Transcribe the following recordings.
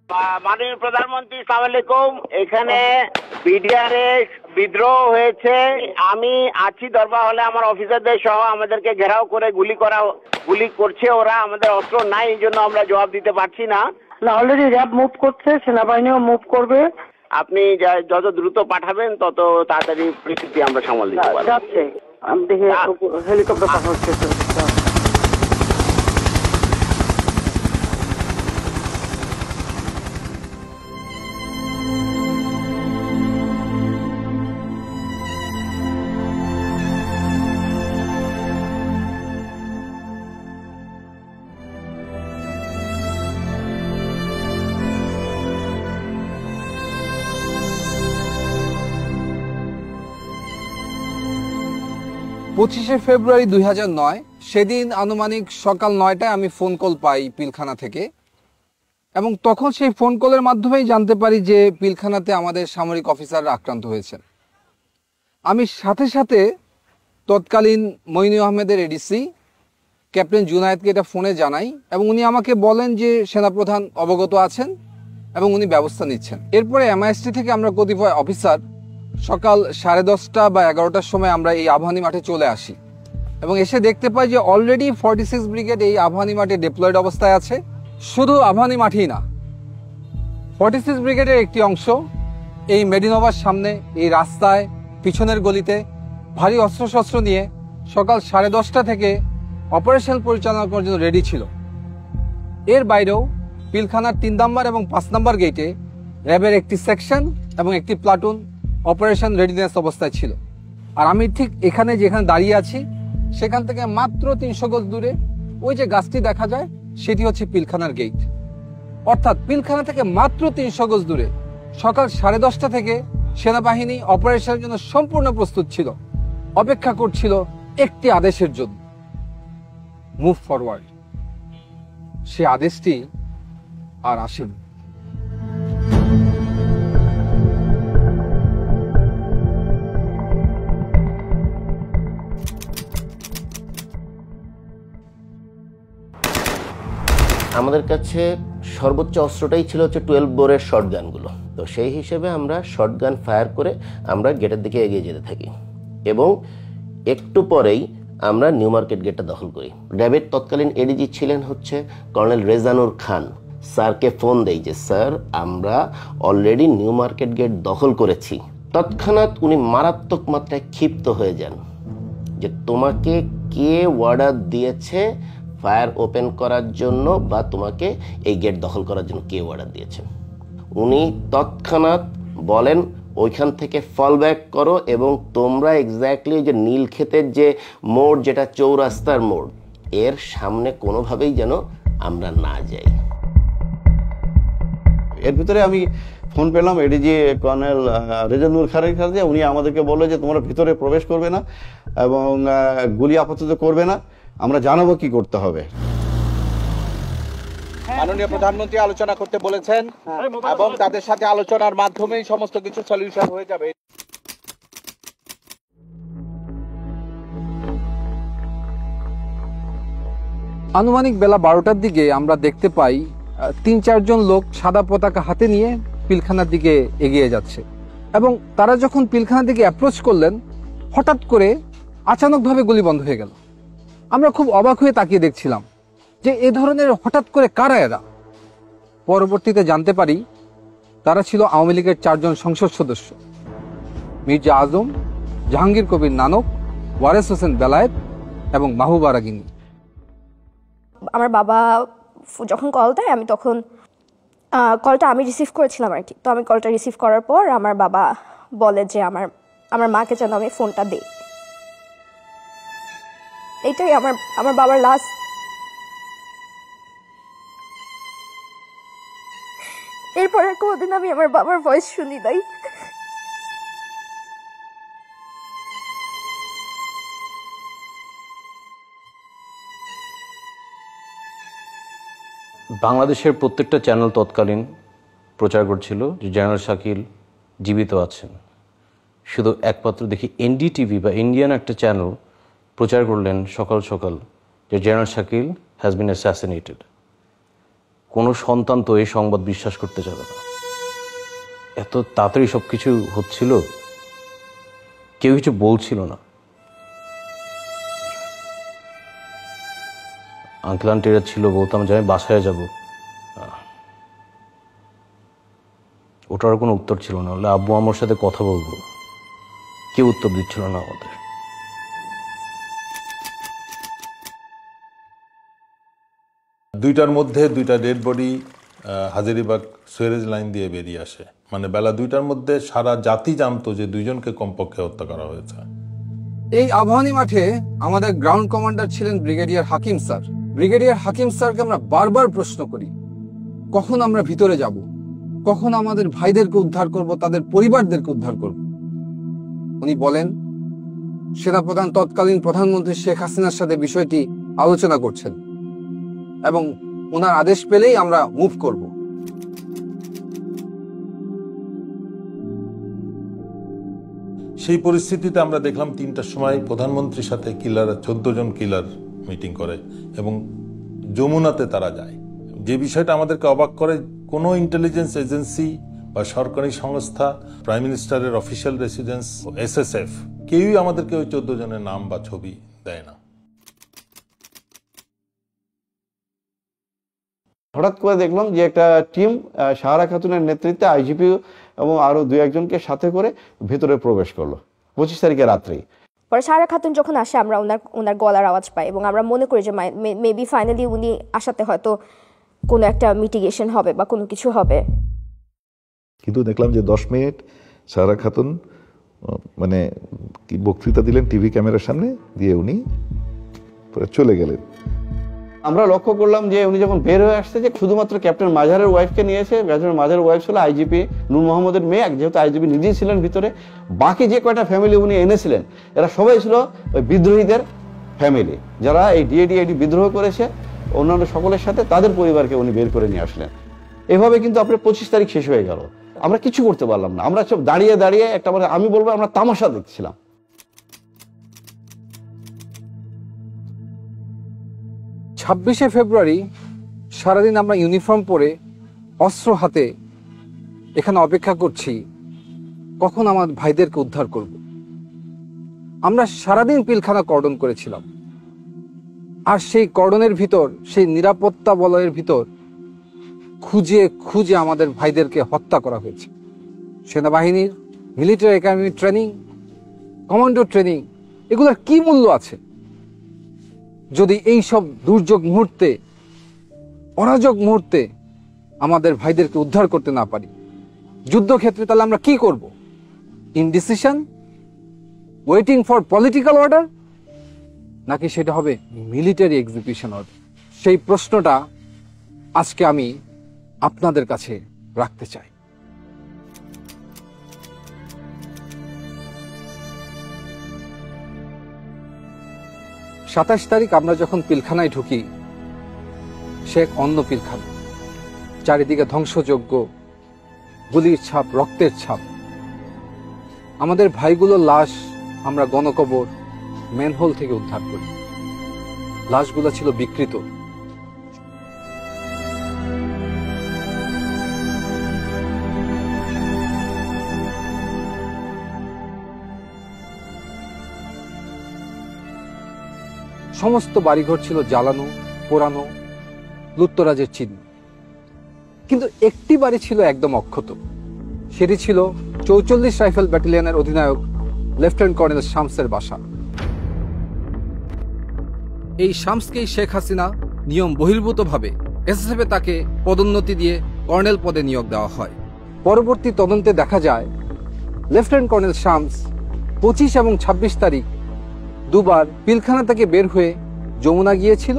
মাননীয় প্রধানমন্ত্রী, আসসালামু আলাইকুম। এখানে বিডিআরে বিদ্রোহ হয়েছে, আমি আছি দরবার হলে, আমার অফিসারদের সহ আমাদেরকে ঘেরাও করে গুলি করছে ওরা। আমাদের অস্ত্র নাই, এই জন্য আমরা জবাব দিতে পারছি না। অলরেডি র্যাব মুভ করছে, সেনাবাহিনীও মুভ করবে। আপনি যত দ্রুত পাঠাবেন তত তাড়াতাড়ি পরিস্থিতি আমরা সামাল দিতে পারবো। যাচ্ছে, আমি দেখি হেলিকপ্টার পাঠানো হচ্ছে। 25শে ফেব্রুয়ারি 2009 সেদিন আনুমানিক সকাল 9টায় আমি ফোন কল পাই পিলখানা থেকে, এবং তখন সেই ফোন কলের মাধ্যমেই জানতে পারি যে পিলখানাতে আমাদের সামরিক অফিসাররা আক্রান্ত হয়েছেন। আমি সাথে সাথে তৎকালীন মইনু আহমেদের এডিসি ক্যাপ্টেন জুনায়েদকে এটা ফোনে জানাই, এবং উনি আমাকে বলেন যে সেনাপ্রধান অবগত আছেন এবং উনি ব্যবস্থা নিচ্ছেন। এরপরে এমআইএসটি থেকে আমরা কতিপয় অফিসার সকাল 10:30 বা 11টার সময় আমরা এই আবাহনী মাঠে চলে আসি, এবং এসে দেখতে পাই যে অলরেডি 46 ব্রিগেড এই আবাহনী মাঠে ডিপ্লয়েড অবস্থায় আছে। শুধু আবাহনী মাঠেই না, 46 ব্রিগেডের একটি অংশ এই মেডিনোভার সামনে এই রাস্তায় পিছনের গলিতে ভারী অস্ত্রশস্ত্র নিয়ে সকাল 10:30 থেকে অপারেশন পরিচালনা করার জন্য রেডি ছিল। এর বাইরেও পিলখানার 3 নম্বর এবং 5 নম্বর গেটে র্যাবের একটি সেকশন এবং একটি প্লাটুন অপারেশন রেডিনেস অবস্থায় ছিল। আর আমি ঠিক যেখানে দাঁড়িয়ে আছি সেখান থেকে মাত্র 300 গজ দূরে ওই যে গাছটি দেখা যায় সেটি হচ্ছে পিলখানার গেট। অর্থাৎ পিলখানা থেকে মাত্র 300 গজ দূরে সকাল 10:30 থেকে সেনাবাহিনী অপারেশনের জন্য সম্পূর্ণ প্রস্তুত ছিল, অপেক্ষা করছিল একটি আদেশের জন্য, মুভ ফরওয়ার্ড। সে আদেশটি আর আসেনি। আমাদের কাছে সর্বোচ্চ অস্ত্রটাই ছিল হচ্ছে 12 বোরের শটগানগুলো। তো সেই হিসেবে আমরা শটগান ফায়ার করে আমরা গেটের দিকে এগিয়ে যেতে থাকি, এবং একটু পরেই আমরা নিউ মার্কেট গেটটা দখল করি। র্যাবের তৎকালীন এডিজি ছিলেন হচ্ছে কর্নেল রেজানুর খান। স্যারকে ফোন দেই যে স্যার আমরা অলরেডি নিউ মার্কেট গেট দখল করেছি। তৎক্ষণাৎ উনি মারাত্মক মাত্রায় ক্ষিপ্ত হয়ে যান যে তোমাকে কে অর্ডার দিয়েছে ফায়ার ওপেন করার জন্য, বা তোমাকে এই গেট দখল করার জন্য কে অর্ডার দিয়েছে। উনি তৎক্ষণাৎ বলেন ওইখান থেকে ফল ব্যাক করো, এবং তোমরা এক্স্যাক্টলি যে নীলক্ষেতের যে মোড়, যেটা চৌরাস্তার মোড়, এর সামনে কোনোভাবেই যেন আমরা না যাই। এর ভিতরে আমি ফোন পেলাম এডিজি কর্নেল রেজানুর খানের কাছে। উনি আমাদেরকে বললো যে তোমরা ভিতরে প্রবেশ করবে না এবং গুলি আপাতত করবে না, আমরা জানাবো কি করতে হবে। মাননীয় প্রধানমন্ত্রী আলোচনা করতে বলেছেন, এবং তাদের সাথে আলোচনার মাধ্যমেই সমস্ত কিছু সলিউশন হয়ে যাবে। আনুমানিক বেলা 12টার দিকে আমরা দেখতে পাই 3-4 জন লোক সাদা পতাকা হাতে নিয়ে পিলখানার দিকে এগিয়ে যাচ্ছে, এবং তারা যখন পিলখানার দিকে অ্যাপ্রোচ করলেন হঠাৎ করে আচানকভাবে গুলি বন্ধ হয়ে গেল। আমরা খুব অবাক হয়ে তাকিয়ে দেখছিলাম যে এ ধরনের হঠাৎ করে কারা এরা। পরবর্তীতে জানতে পারি তারা ছিল আওয়ামী লীগের 4 জন সংসদ সদস্য, মির্জা আজম, জাহাঙ্গীর কবির নানক, ওয়ারেস হোসেন বেলায়েত এবং মাহবুবা রাগিনী। আমার বাবা যখন কল দেয়, আমি তখন কলটা আমি রিসিভ করেছিলাম আর কি। তো আমি কলটা রিসিভ করার পর আমার বাবা বলে যে আমার মাকে যেন আমি ফোনটা দিই। এইটাই আমার বাবার লাস্ট। এরপরে কোনদিন আমি আমার বাবার ভয়েস শুনি নাই। বাংলাদেশের প্রত্যেকটা চ্যানেল তৎকালীন প্রচার করছিল যে জেনারেল শাকিল জীবিত আছেন। শুধু একমাত্র দেখি এনডিটিভি বা ইন্ডিয়ান একটা চ্যানেল প্রচার করলেন সকাল সকাল যে general Shakil has been assassinated. কোনো সন্তান তো এই সংবাদ বিশ্বাস করতে যাবে না। এত তাড়াতাড়ি সবকিছু হচ্ছিল, কেউ কিছু বলছিল না। আঙ্কেল আন্টিরা ছিল, বলতাম যে আমি বাসায় যাব, ওটার কোনো উত্তর ছিল না। হলে আব্বু আমার সাথে কথা বলবো, কেউ উত্তর দিচ্ছিল না আমাদের। দুইটার মধ্যে দুইটা dead body Hazaribagh sewerage line দিয়ে বেরিয়ে আসে। মানে বেলা 2টার মধ্যে সারা জাতি জানতো যে দুইজনকে কমপক্ষে হত্যা করা হয়েছে। এই আবাহনী মাঠে আমাদের গ্রাউন্ড কমান্ডার ছিলেন ব্রিগেডিয়ার হাকিম স্যার। ব্রিগেডিয়ার হাকিম স্যারকে আমরা বারবার প্রশ্ন করি, কখন আমরা ভিতরে যাব, কখন আমাদের ভাইদেরকে উদ্ধার করব, তাদের পরিবারদেরকে উদ্ধার করব। উনি বলেন সেনাপ্রধান তৎকালীন প্রধানমন্ত্রী শেখ হাসিনার সাথে বিষয়টি আলোচনা করছেন এবং ওনার আদেশ পেলেই আমরা মুভ করব। সেই পরিস্থিতিতে আমরা দেখলাম 3টার সময় প্রধানমন্ত্রীর সাথে কিলার 14 জন কিলার মিটিং করে এবং যমুনাতে তারা যায়। যে বিষয়টা আমাদেরকে অবাক করে, কোনো ইন্টেলিজেন্স এজেন্সি বা সরকারি সংস্থা, প্রাইম মিনিস্টারের অফিসিয়াল রেসিডেন্স, SSF, কেউই আমাদেরকে ওই 14 জনের নাম বা ছবি দেয় না। হঠাৎ করে দেখলাম যে একটা টিম সাহারা খাতুনের নেতৃত্বে আইজিপি এবং আরো 2-1জনকে সাথে করে ভেতরে প্রবেশ করলো 25 তারিখে রাত্রেই। পরে সাহারা খাতুন যখন আসে আমরা ওনার গলার আওয়াজ পাই এবং আমরা মনে করি যে মেবি ফাইনালি উনি আসাতে হয়তো কোনো একটা মিটিগেশন হবে বা কোনো কিছু হবে। কিন্তু দেখলাম যে 10 মিনিট সাহারা খাতুন মানে কি বক্তৃতা দিলেন টিভি ক্যামেরার সামনে দিয়ে, উনি পরে চলে গেলেন। আমরা লক্ষ্য করলাম যে উনি যখন বের হয়ে আসছে যে শুধুমাত্র ক্যাপ্টেন মাজারের ওয়াইফকে নিয়েছে। ক্যাপ্টেন মাজারের ওয়াইফ ছিল আইজিপি নূর মোহাম্মদের মেয়ে, যেহেতু আইজিপি নিজেই ছিলেন ভিতরে। বাকি যে কয়টা ফ্যামিলি উনি এনেছিলেন এরা সবাই ছিল ওই বিদ্রোহীদের ফ্যামিলি, যারা এই ডিএডি বিদ্রোহ করেছে। অন্যান্য সকলের সাথে তাদের পরিবারকে উনি বের করে নিয়ে আসলেন। এভাবে কিন্তু আপনার 25 তারিখ শেষ হয়ে গেল, আমরা কিছু করতে পারলাম না। আমরা সব দাঁড়িয়ে দাঁড়িয়ে একটা, আমি বলবো আমরা তামাশা দেখছিলাম। 26শে ফেব্রুয়ারি সারাদিন আমরা ইউনিফর্ম পরে অস্ত্র হাতে এখানে অপেক্ষা করছি কখন আমার ভাইদেরকে উদ্ধার করব। আমরা সারাদিন পিলখানা কর্ডন করেছিলাম, আর সেই কর্ডনের ভিতর, সেই নিরাপত্তা বলয়ের ভিতর খুঁজে খুঁজে আমাদের ভাইদেরকে হত্যা করা হয়েছে। সেনাবাহিনীর military academy training, commando training, এগুলোর কি মূল্য আছে যদি এই সব দুর্যোগ মুহূর্তে, অরাজক মুহূর্তে আমাদের ভাইদেরকে উদ্ধার করতে না পারি? যুদ্ধক্ষেত্রে তাহলে আমরা কি করব? Indecision, waiting for political order, নাকি সেটা হবে মিলিটারি এক্সিকিউশন অর্ডার? সেই প্রশ্নটা আজকে আমি আপনাদের কাছে রাখতে চাই। সাতাশ তারিখ আমরা যখন পিলখানায় ঢুকি, সে এক অন্য পিলখানা, চারিদিকে ধ্বংসযজ্ঞ, গুলির ছাপ, রক্তের ছাপ। আমাদের ভাইগুলোর লাশ আমরা গণকবর ম্যানহোল থেকে উদ্ধার করি। লাশগুলো ছিল বিকৃত। সমস্ত বাড়িঘর ছিল জ্বালানো, পোড়ানো, লুটতরাজের চিহ্ন। কিন্তু একটি বাড়ি ছিল একদম অক্ষত। সেটি ছিল 44 রাইফেল ব্যাটালিয়নের অধিনায়ক লেফটেন্যান্ট কর্নেল শামসের বাসা। এই শামসকেই শেখ হাসিনা নিয়ম বহির্ভূতভাবে এসএসএফে তাকে পদোন্নতি দিয়ে কর্নেল পদে নিয়োগ দেওয়া হয়। পরবর্তী তদন্তে দেখা যায় লেফটেন্যান্ট কর্নেল শামস 25 এবং 26 তারিখ দুবার পিলখানা থেকে বের হয়ে যমুনা গিয়েছিল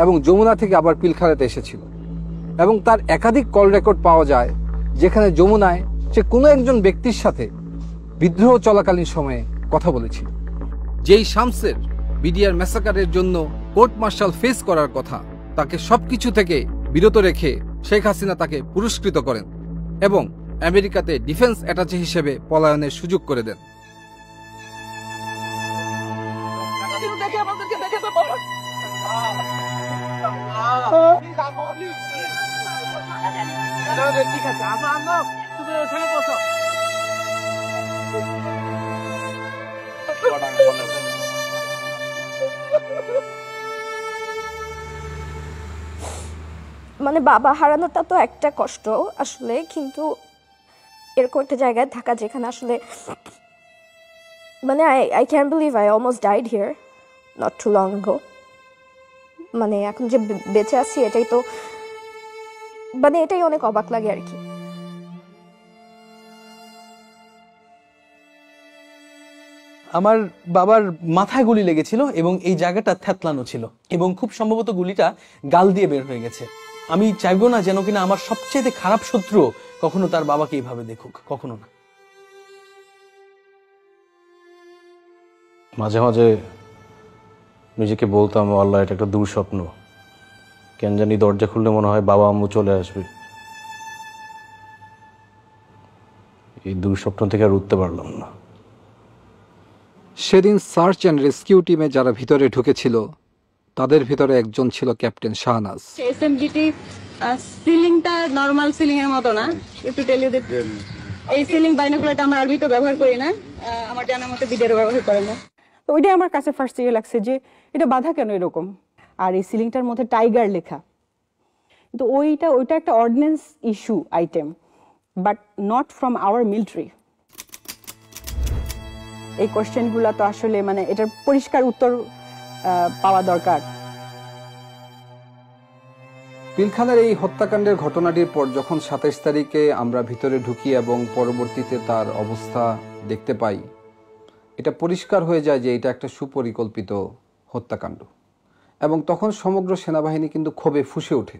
এবং যমুনা থেকে আবার পিলখানাতে এসেছিল। এবং তার একাধিক কল রেকর্ড পাওয়া যায় যেখানে যমুনায় সে কোনো একজন ব্যক্তির সাথে বিদ্রোহ চলাকালীন সময়ে কথা বলেছিল। যেই শামসের বিডিআর ম্যাসাকারের জন্য কোর্ট মার্শাল ফেস করার কথা, তাকে সবকিছু থেকে বিরত রেখে শেখ হাসিনা তাকে পুরস্কৃত করেন এবং আমেরিকাতে ডিফেন্স অ্যাটাচে হিসেবে পলায়নের সুযোগ করে দেন। ঠিক আছে, আমরা তুমি ওখানে বসো। মানে বাবা হারানোটা তো একটা কষ্ট আসলে, কিন্তু এরকম একটা জায়গায় থাকা যেখানে আসলে মানে I can't believe I almost died here not too long ago. মানে এখন যে বেঁচে আছি এটাই তো মানে এটাই অনেক অবাক লাগে আর কি। আমার বাবার মাথায় গুলি লেগেছিল এবং এই জায়গাটা থ্যাতলানো ছিল এবং খুব সম্ভবত গুলিটা গাল দিয়ে বের হয়ে গেছে। আমি চাইবো না যেন কিনা আমার সবচেয়ে খারাপ শত্রু কখনো তার বাবাকে এইভাবে দেখুক, কখনো না। মাঝে মাঝে নিজেকে বলতাম, আল্লাহ এটা একটা দুঃস্বপ্ন, কেন জানি দরজা খুললে মনে হয় বাবা আম্মু চলে আসবে। এই দুঃস্বপ্ন থেকে আর উঠতে পারলাম না। সেদিন সার্চ অ্যান্ড রেস্কিউ টিমে যারা ভিতরে ঢুকেছিল তাদের ভিতরে একজন ছিল ক্যাপ্টেন শাহনাজ। এসএমজিটি সিলিংটা নরমাল সিলিং এর মতো না, একটু টেল ইউ দ্যাট এই সিলিং বাইনোকুলারটা আমরা আরবি তো ব্যবহার করি না, আমার জানার মতে বিদেরও ব্যবহার করে না। তো ওইটাই আমার কাছে ফার্স্ট ইয়ে লাগছে যে এটা বাধা কেন এরকম, আর এই সিলিংটার মধ্যে টাইগার লেখা, কিন্তু ওইটা একটা ordinance issue item, but not from our military. এই কোশ্চেনগুলো তো আসলে মানে এটার পরিষ্কার উত্তর পাওয়া দরকার। পিলখানার এই হত্যাকাণ্ডের ঘটনাটির পর যখন 27 তারিখে আমরা ভিতরে ঢুকি এবং পরবর্তীতে তার অবস্থা দেখতে পাই, এটা পরিষ্কার হয়ে যায় যে এটা একটা সুপরিকল্পিত হত্যাকাণ্ড। এবং তখন সমগ্র সেনাবাহিনী কিন্তু ক্ষোভে ফুঁসে ওঠে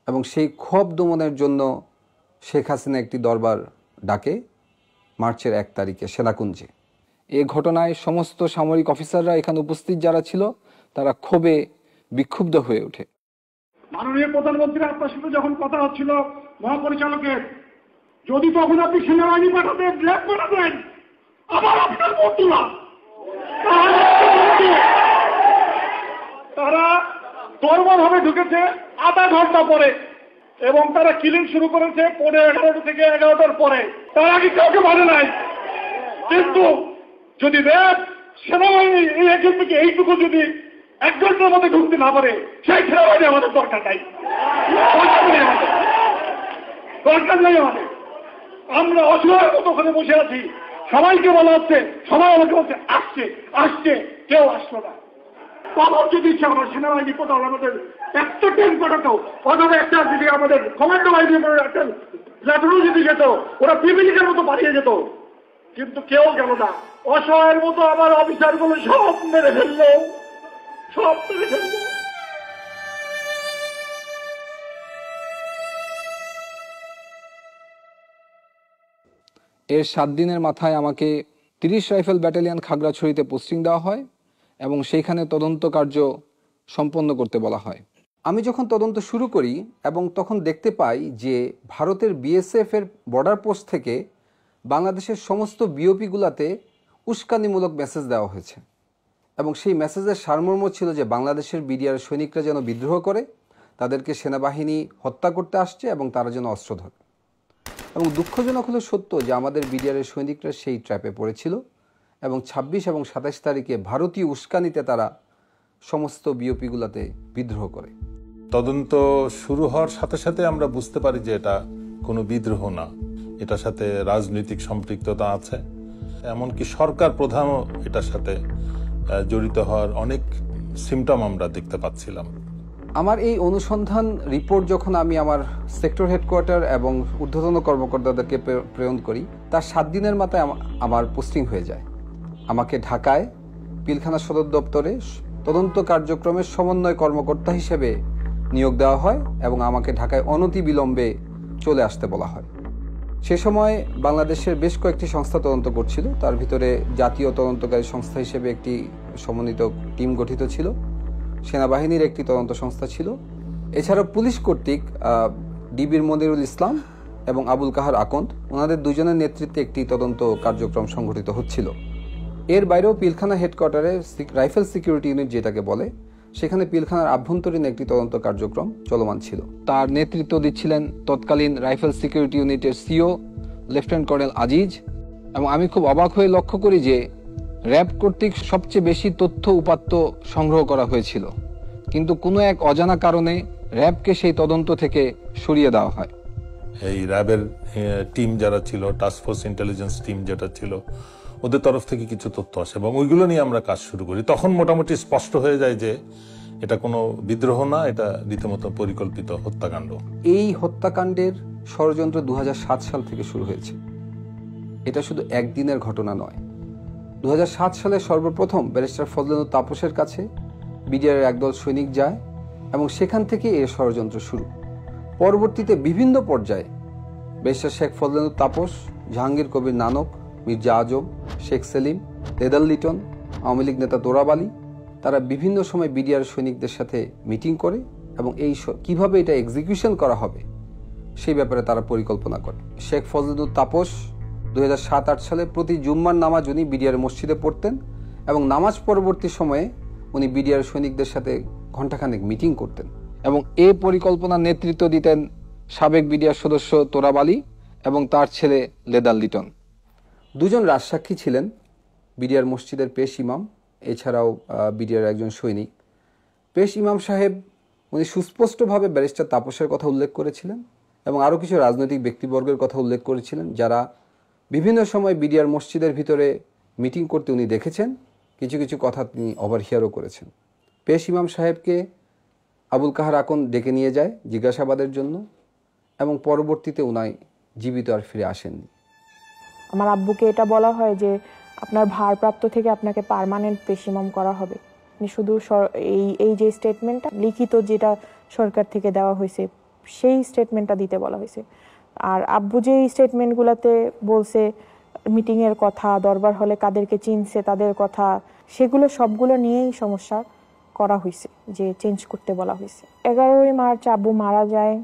এবং সেই ক্ষোভ দমনের জন্য শেখ হাসিনা একটি দরবার ডাকে মার্চের 1 তারিখে সেনাকুঞ্জে। এই ঘটনায় সমস্ত সামরিক অফিসাররা এখানে উপস্থিত যারা ছিল তারা ক্ষোভে বিক্ষুব্ধ হয়ে ওঠে। মাননীয় প্রধানমন্ত্রী আপনার সাথে যখন কথা হচ্ছিল মহাপরিচালকের, যদি তখন আপনি সেনাবাহিনী পাঠাতেন, ব্ল্যাক পাঠাতেন, আবার আপনার মন্ত্রীরা তারা দরবারভাবে ঢুকেছে আধা ঘন্টা পরে এবং তারা কিলিং শুরু করেছে 11:30 থেকে 11টার পরে। তার আগে কাউকে মানে নাই, কিন্তু যদি সেনাবাহিনী এই এখান থেকে এইটুকু যদি 1 ঘন্টার মধ্যে ঢুকতে না পারে, সেই সেনাবাহিনী আমাদের দরকার নাই, দরকার নেই আমাদের। আমরা অসহায়ের মতো ওখানে বসে আছি, সবাইকে বলা হচ্ছে, সবাই আমাকে বলছে আসছে আসছে, কেউ আসলো না। তখন যদি ইচ্ছা আমার সেনাবাহিনী কোথাও আমাদের একটা ট্রেন পাঠাতো, অথবা একটা যদি আমাদের কমান্ডো বাহিনী একটা প্ল্যাটুনও যদি যেত, ওরা পিপিলিকের মতো পাঠিয়ে যেত, কিন্তু কেউ গেল না। অসহায়ের মতো আমার অফিসারগুলো সব মেরে ফেললো, সব মেরে ফেললো। এর 7 দিনের মাথায় আমাকে 30 রাইফেল ব্যাটালিয়ন খাগড়াছড়িতে পোস্টিং দেওয়া হয় এবং সেইখানে তদন্ত কার্য সম্পন্ন করতে বলা হয়। আমি যখন তদন্ত শুরু করি এবং তখন দেখতে পাই যে ভারতের বিএসএফ এর বর্ডার পোস্ট থেকে বাংলাদেশের সমস্ত বিওপিগুলোতে উস্কানিমূলক মেসেজ দেওয়া হয়েছে এবং সেই মেসেজের সারমর্ম ছিল যে বাংলাদেশের বিডিআর সৈনিকরা যেন বিদ্রোহ করে, তাদেরকে সেনাবাহিনী হত্যা করতে আসছে এবং তারা যেন অস্ত্র ধরে। এবং দুঃখজনক হলো সত্য যে আমাদের বিডিআরের সৈনিকরা সেই ট্র্যাপে পড়েছিল এবং 26 এবং 27 তারিখে ভারতীয় উস্কানিতে তারা সমস্ত বিওপিগুলোতে বিদ্রোহ করে। তদন্ত শুরু হওয়ার সাথে সাথে আমরা বুঝতে পারি যে এটা কোনো বিদ্রোহ না, এটার সাথে রাজনৈতিক সম্পৃক্ততা আছে, এমনকি সরকার প্রধানও এটার সাথে জড়িত হওয়ার অনেক সিমটম আমরা দেখতে পাচ্ছিলাম। আমার এই অনুসন্ধান রিপোর্ট যখন আমি আমার সেক্টর হেডকোয়ার্টার এবং ঊর্ধ্বতন কর্মকর্তাদেরকে প্রেরণ করি, তার 7 দিনের মাথায় আমার পোস্টিং হয়ে যায়। আমাকে ঢাকায় পিলখানা সদর দপ্তরে তদন্ত কার্যক্রমের সমন্বয় কর্মকর্তা হিসেবে নিয়োগ দেওয়া হয় এবং আমাকে ঢাকায় অনতিবিলম্বে চলে আসতে বলা হয়। সে সময় বাংলাদেশের বেশ কয়েকটি সংস্থা তদন্ত করছিল, তার ভিতরে জাতীয় তদন্তকারী সংস্থা হিসেবে একটি সমন্বিত টিম গঠিত ছিল, সেনাবাহিনীর একটি তদন্ত সংস্থা ছিল, এছাড়াও পুলিশ কর্তৃক ডিবির মনিরুল ইসলাম এবং আবুল কাহার আকন্দ, ওনাদের দুজনের নেতৃত্বে একটি তদন্ত কার্যক্রম সংঘটিত হচ্ছিল। এর বাইরেও পিলখানা হেডকোয়ার্টারে রাইফেল সিকিউরিটি ইউনিট যেটাকে বলে, সেখানে পিলখানার আভ্যন্তরীণ একটি তদন্ত কার্যক্রম চলমান ছিল। তার নেতৃত্ব দিচ্ছিলেন তৎকালীন রাইফেল সিকিউরিটি ইউনিটের সিও লেফটেন্যান্ট কর্নেল আজিজ। এবং আমি খুব অবাক হয়ে লক্ষ্য করি যে র্যাব কর্তৃক সবচেয়ে বেশি তথ্য উপাত্ত সংগ্রহ করা হয়েছিল, কিন্তু কোনো এক অজানা কারণে র্যাবকে সেই তদন্ত থেকে সরিয়ে দেওয়া হয়। এই র্যাবের টিম যারা ছিল, টাস্কফোর্স ইন্টেলিজেন্স টিম যেটা ছিল, ওদের তরফ থেকে কিছু তথ্য আসে এবং ওইগুলো নিয়ে আমরা কাজ শুরু করি। তখন মোটামুটি স্পষ্ট হয়ে যায় যে এটা কোনো বিদ্রোহ না, এটা রীতিমতো পরিকল্পিত হত্যাকাণ্ড। এই হত্যাকাণ্ডের ষড়যন্ত্র 2007 সাল থেকে শুরু হয়েছে। এটা শুধু একদিনের ঘটনা নয়। 2007 সালে সর্বপ্রথম ব্যারিস্টার ফজলুল তাপসের কাছে বিডিআরের একদল সৈনিক যায় এবং সেখান থেকে এর ষড়যন্ত্র শুরু। পরবর্তীতে বিভিন্ন পর্যায়ে ব্যারিস্টার শেখ ফজলুল তাপস, জাহাঙ্গীর কবির নানক, মির্জা আজম, শেখ সেলিম, লেদার লিটন, আওয়ামী লীগ নেতা তোরাব আলী, তারা বিভিন্ন সময় বিডিআর সৈনিকদের সাথে মিটিং করে এবং এই কিভাবে এটা এক্সিকিউশন করা হবে সেই ব্যাপারে তারা পরিকল্পনা করে। শেখ ফজলুল তাপস 2007-08 সালে প্রতি জুম্মার নামাজ উনি বিডিআর মসজিদে পড়তেন এবং নামাজ পরবর্তী সময়ে উনি বিডিআর সৈনিকদের সাথে ঘণ্টাখানেক মিটিং করতেন এবং এই পরিকল্পনার নেতৃত্ব দিতেন সাবেক বিডিআর সদস্য তোরাব আলী এবং তার ছেলে লেদার লিটন। দুজন রাজসাক্ষী ছিলেন বিডিআর মসজিদের পেশ ইমাম, এছাড়াও বিডিআর একজন সৈনিক। পেশ ইমাম সাহেব উনি সুস্পষ্টভাবে ব্যারিস্টার তাপসের কথা উল্লেখ করেছিলেন এবং আরও কিছু রাজনৈতিক ব্যক্তিবর্গের কথা উল্লেখ করেছিলেন যারা বিভিন্ন সময় বিডিআর মসজিদের ভিতরে মিটিং করতে উনি দেখেছেন। কিছু কিছু কথা তিনি ওভারহিয়ারও করেছেন। পেশ ইমাম সাহেবকে আবুল কাহার আকন ডেকে নিয়ে যায় জিজ্ঞাসাবাদের জন্য এবং পরবর্তীতে উনি জীবিত আর ফিরে আসেননি। আমার আব্বুকে এটা বলা হয় যে আপনার ভারপ্রাপ্ত থেকে আপনাকে পার্মানেন্ট পেশ ইমাম করা হবে। শুধু এই যে স্টেটমেন্টটা লিখিত যেটা সরকার থেকে দেওয়া হয়েছে সেই স্টেটমেন্টটা দিতে বলা হয়েছে। আর আব্বু যে স্টেটমেন্টগুলোতে বলছে মিটিংয়ের কথা, দরবার হলে কাদেরকে চিনছে তাদের কথা, সেগুলো সবগুলো নিয়েই সমস্যা করা হয়েছে, যে চেঞ্জ করতে বলা হয়েছে। 11ই মার্চ আব্বু মারা যায়।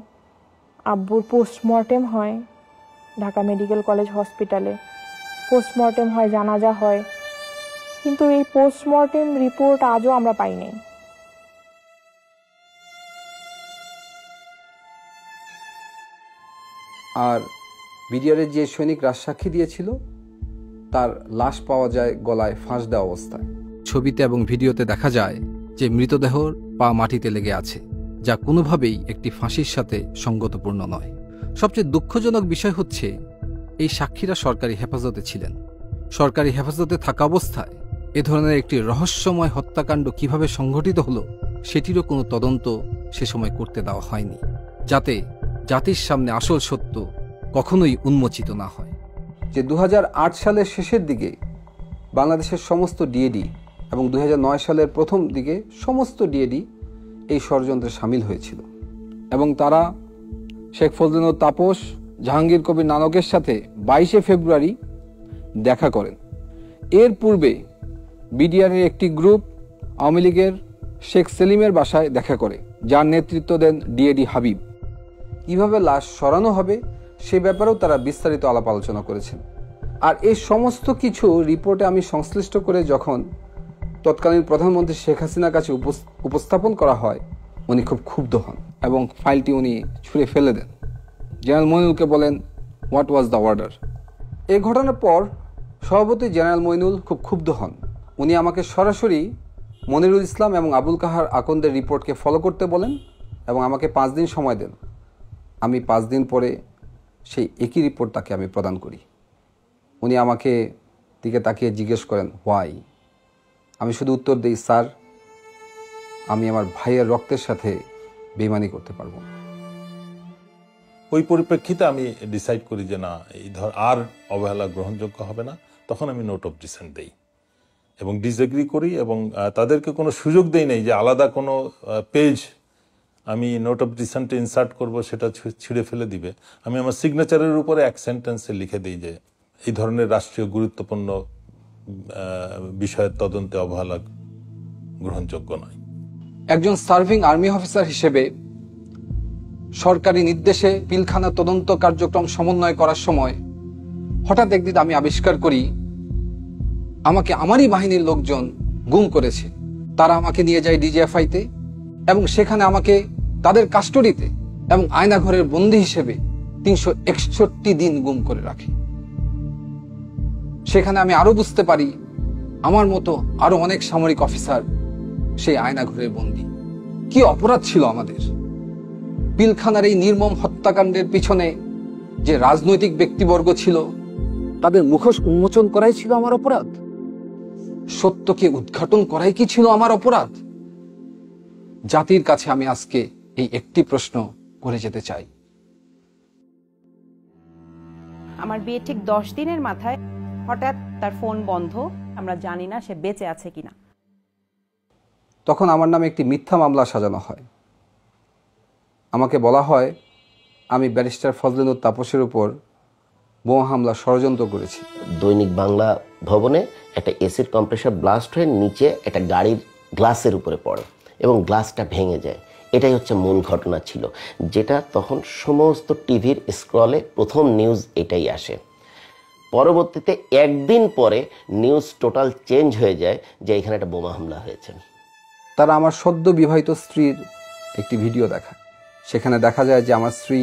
আব্বুর পোস্টমর্টেম হয় ঢাকা মেডিকেল কলেজ হসপিটালে। পোস্টমর্টেম হয়, জানাজা হয়, কিন্তু এই পোস্টমর্টেম রিপোর্ট আজও আমরা পাইনি। আর বিডিআরের যে সৈনিক রাজসাক্ষী দিয়েছিল তার লাশ পাওয়া যায় গলায় ফাঁস দেওয়া অবস্থায়। ছবিতে এবং ভিডিওতে দেখা যায় যে মৃতদেহর পা মাটিতে লেগে আছে, যা কোনোভাবেই একটি ফাঁসির সাথে সঙ্গতপূর্ণ নয়। সবচেয়ে দুঃখজনক বিষয় হচ্ছে এই সাক্ষীরা সরকারি হেফাজতে ছিলেন। সরকারি হেফাজতে থাকা অবস্থায় এ ধরনের একটি রহস্যময় হত্যাকাণ্ড কিভাবে সংঘটিত হলো সেটিরও কোনো তদন্ত সে সময় করতে দেওয়া হয়নি, যাতে জাতির সামনে আসল সত্য কখনোই উন্মোচিত না হয়। যে 2008 সালের শেষের দিকে বাংলাদেশের সমস্ত ডিএডি এবং 2009 সালের প্রথম দিকে সমস্ত ডিএডি এই ষড়যন্ত্রে সামিল হয়েছিল এবং তারা শেখ ফজলুল তাপস, জাহাঙ্গীর কবির নানকের সাথে 22শে ফেব্রুয়ারি দেখা করেন। এর পূর্বে বিডিআরের একটি গ্রুপ আওয়ামী লীগের শেখ সেলিমের বাসায় দেখা করে, যার নেতৃত্ব দেন ডিএডি হাবিব। কিভাবে লাশ সরানো হবে সে ব্যাপারেও তারা বিস্তারিত আলাপ আলোচনা করেছেন। আর এই সমস্ত কিছু রিপোর্টে আমি সংশ্লিষ্ট করে যখন তৎকালীন প্রধানমন্ত্রী শেখ হাসিনার কাছে উপস্থাপন করা হয়, উনি খুব ক্ষুব্ধ হন এবং ফাইলটি উনি ছুঁড়ে ফেলে দেন। জেনারেল মইনুলকে বলেন, হোয়াট ওয়াজ দ্য অর্ডার? এই ঘটনার পর সভাপতি জেনারেল মইনুল খুব ক্ষুব্ধ হন। উনি আমাকে সরাসরি মনিরুল ইসলাম এবং আবুল কাহার আকন্দের রিপোর্টকে ফলো করতে বলেন এবং আমাকে 5 দিন সময় দেন। আমি 5 দিন পরে সেই একই রিপোর্ট তাকে আমি প্রদান করি। উনি আমাকে দিকে তাকিয়ে জিজ্ঞেস করেন, হোয়াই? আমি শুধু উত্তর দিই, স্যার, আমি আমার ভাইয়ের রক্তের সাথে বেইমানি করতে পারবো না। ওই পরিপ্রেক্ষিতে আমি ডিসাইড করি যে না, এই আর অবহেলা গ্রহণযোগ্য হবে না। তখন আমি নোট অফ ডিসেন্ট দেই এবং ডিসএগ্রি করি এবং তাদেরকে কোনো সুযোগ দেই নাই যে আলাদা কোনো পেজ আমি নোট অফ ডিসেন্টে ইনসার্ট করব, সেটা ছিঁড়ে ফেলে দিবে। আমি আমার সিগনেচারের উপরে এক সেন্টেন্সে লিখে দিই যে এই ধরনের রাষ্ট্রীয় গুরুত্বপূর্ণ বিষয়ের তদন্তে অবহেলা গ্রহণযোগ্য নয়। একজন সার্ভিং আর্মি অফিসার হিসেবে সরকারি নির্দেশে পিলখানা তদন্ত কার্যক্রম সমন্বয় করার সময় হঠাৎ একদিন আমি আবিষ্কার করি আমাকে আমারই বাহিনীর লোকজন গুম করেছে তারা আমাকে নিয়ে যায় ডিজিএফআইতে এবং সেখানে আমাকে তাদের কাস্টডিতে এবং আয়নাঘরের বন্দী হিসেবে 361 দিন গুম করে রাখে। সেখানে আমি আরো বুঝতে পারি আমার মতো আরো অনেক সামরিক অফিসার সেই আয়নাঘরের বন্দী। কি অপরাধ ছিল আমাদের! পিলখানার এই নির্মম হত্যাকাণ্ডের পিছনে যে রাজনৈতিক ব্যক্তিবর্গ ছিল তাদের মুখোশ উন্মোচন করাই ছিল আমার অপরাধ। সত্যকে উদ্ঘাটন করাই কি ছিল আমার অপরাধ? জাতির কাছে আমি আজকে এই একটি প্রশ্ন করে যেতে চাই। আমার বিয়ে ঠিক 10 দিনের মাথায় হঠাৎ তার ফোন বন্ধ, আমরা জানি না সে বেঁচে আছে কিনা। তখন আমার নামে একটি মিথ্যা মামলা সাজানো হয়। আমাকে বলা হয় আমি ব্যারিস্টার ফজলিনুর তাপসের উপর বোমা হামলা ষড়যন্ত্র করেছি। দৈনিক বাংলা ভবনে একটা এসিড কম্প্রেসার ব্লাস্ট হয়ে নিচে একটা গাড়ির গ্লাসের উপরে পড়ে এবং গ্লাসটা ভেঙে যায়। এটাই হচ্ছে মূল ঘটনা ছিল, যেটা তখন সমস্ত টিভির স্ক্রলে প্রথম নিউজ এটাই আসে। পরবর্তীতে একদিন পরে নিউজ টোটাল চেঞ্জ হয়ে যায় যে এখানে একটা বোমা হামলা হয়েছে। তারা আমার সদ্য বিবাহিত স্ত্রীর একটি ভিডিও দেখায়। সেখানে দেখা যায় যে আমার স্ত্রী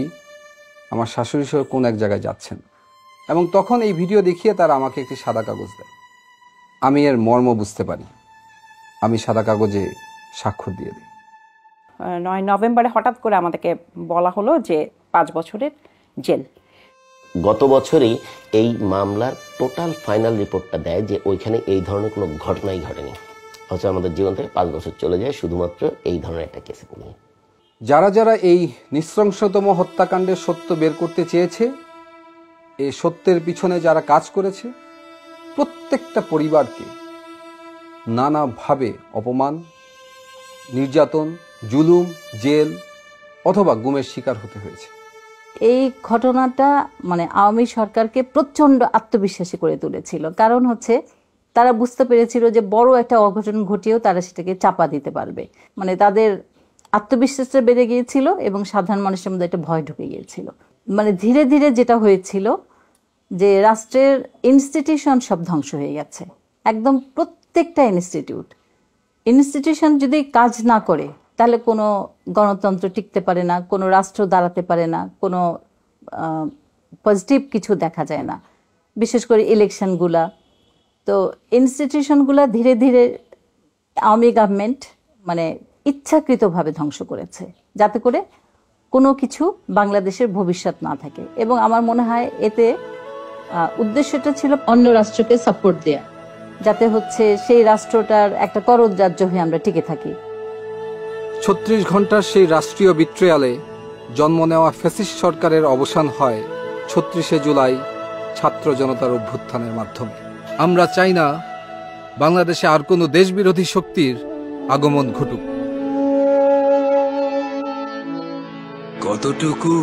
আমার শাশুড়ি সহ কোন এক জায়গায় যাচ্ছেন এবং তখন এই ভিডিও দেখিয়ে তারা আমাকে একটি সাদা কাগজ দেয়। আমি এর মর্ম বুঝতে পারি। আমি সাদা কাগজে স্বাক্ষর দিয়ে দিই। 9 নভেম্বরে হঠাৎ করে আমাদেরকে বলা হলো যে 5 বছরের জেল। গত বছরই এই মামলার টোটাল ফাইনাল রিপোর্টটা দেয় যে ওইখানে এই ধরনের কোনো ঘটনাই ঘটেনি। হচ্ছে আমাদের জীবন থেকে 5 বছর চলে যায় শুধুমাত্র এই ধরনের একটা কেসে নিয়ে। যারা যারা এই নৃশংসতম হত্যাকাণ্ডের সত্য বের করতে চেয়েছে, এই সত্যের পিছনে যারা কাজ করেছে, প্রত্যেকটা পরিবারকে নানাভাবে অপমান, নির্যাতন, জুলুম, জেল অথবা গুমের শিকার হতে হয়েছে। এই ঘটনাটা মানে আওয়ামী সরকারকে প্রচন্ড আত্মবিশ্বাসী করে তুলেছিল। কারণ হচ্ছে তারা বুঝতে পেরেছিল যে বড় একটা অঘটন ঘটিয়েও তারা সেটাকে চাপা দিতে পারবে। মানে তাদের আত্মবিশ্বাসটা বেড়ে গিয়েছিল এবং সাধারণ মানুষের মধ্যে একটা ভয় ঢুকে গিয়েছিল। মানে ধীরে ধীরে যেটা হয়েছিল যে রাষ্ট্রের ইনস্টিটিউশন সব ধ্বংস হয়ে গেছে। একদম প্রত্যেকটা ইনস্টিটিউশন যদি কাজ না করে তাহলে কোনো গণতন্ত্র টিকতে পারে না, কোনো রাষ্ট্র দাঁড়াতে পারে না, কোনো পজিটিভ কিছু দেখা যায় না। বিশেষ করে ইলেকশনগুলা, তো ইনস্টিটিউশনগুলা ধীরে ধীরে আওয়ামী গভর্নমেন্ট মানে ইচ্ছাকৃতভাবে ধ্বংস করেছে, যাতে করে কোনো কিছু বাংলাদেশের ভবিষ্যৎ না থাকে। এবং আমার মনে হয় এতে উদ্দেশ্যটা ছিল অন্য রাষ্ট্রকে সাপোর্ট দেয়া, যাতে হচ্ছে সেই রাষ্ট্রটার একটা করদরাজ্য হয়ে আমরা টিকে থাকি। 36 ঘন্টার সেই রাষ্ট্রীয় বিট্রিয়ালে জন্ম নেওয়া ফ্যাসিস্ট সরকারের অবসান হয় 36শে জুলাই ছাত্র জনতার অভ্যুত্থানের মাধ্যমে। আমরা চাই না বাংলাদেশে আর কোনো দেশবিরোধী শক্তির আগমন ঘটুক। কতটুকু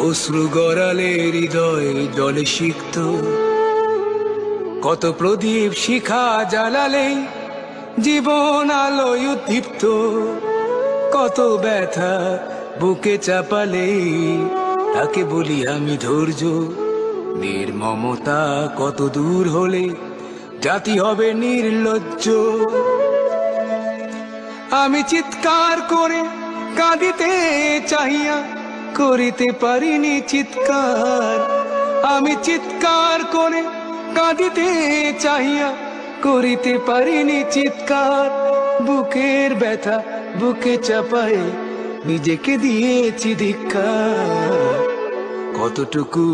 অশ্রু গড়ালে হৃদয় জলে সিক্ত, কত প্রদীপ শিখা জ্বালালে জীবন আলোয় উদ্দীপ্ত, কত ব্যথা বুকে চাপালে তাকে বলি আমি ধৈর্য। নির্মমতা কত দূর হলে জাতি হবে নির্লজ্জ। আমি চিৎকার করে কাঁদিতে চাহিয়া করিতে পারিনি চিৎকার। আমি চিৎকার করে কাঁদিতে চাহিয়া করিতে পারিনি চিৎকার। বুকের ব্যথা বুকে চাপায়ে নিজেকে দিয়েছি ধিক্কার। কতটুকু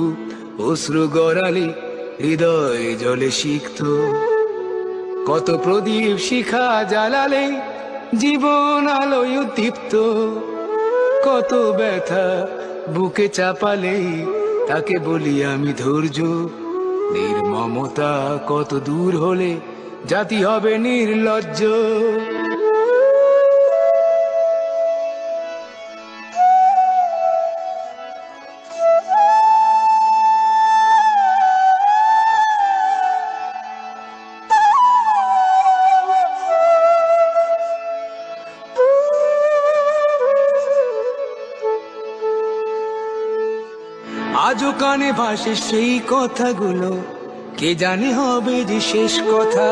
অশ্রু গড়ালে হৃদয় জলে সিক্ত, কত প্রদীপ শিখা জ্বালালে জীবন আলোয় উদ্দীপ্ত, কত ব্যথা বুকে চাপালে তাকে বলি আমি ধৈর্য। নির্মমতা কত দূর হলে জাতি হবে নির্লজ্জ। আজও কানে ভাসে সেই কথাগুলো, কে জানে হবে যে শেষ কথা।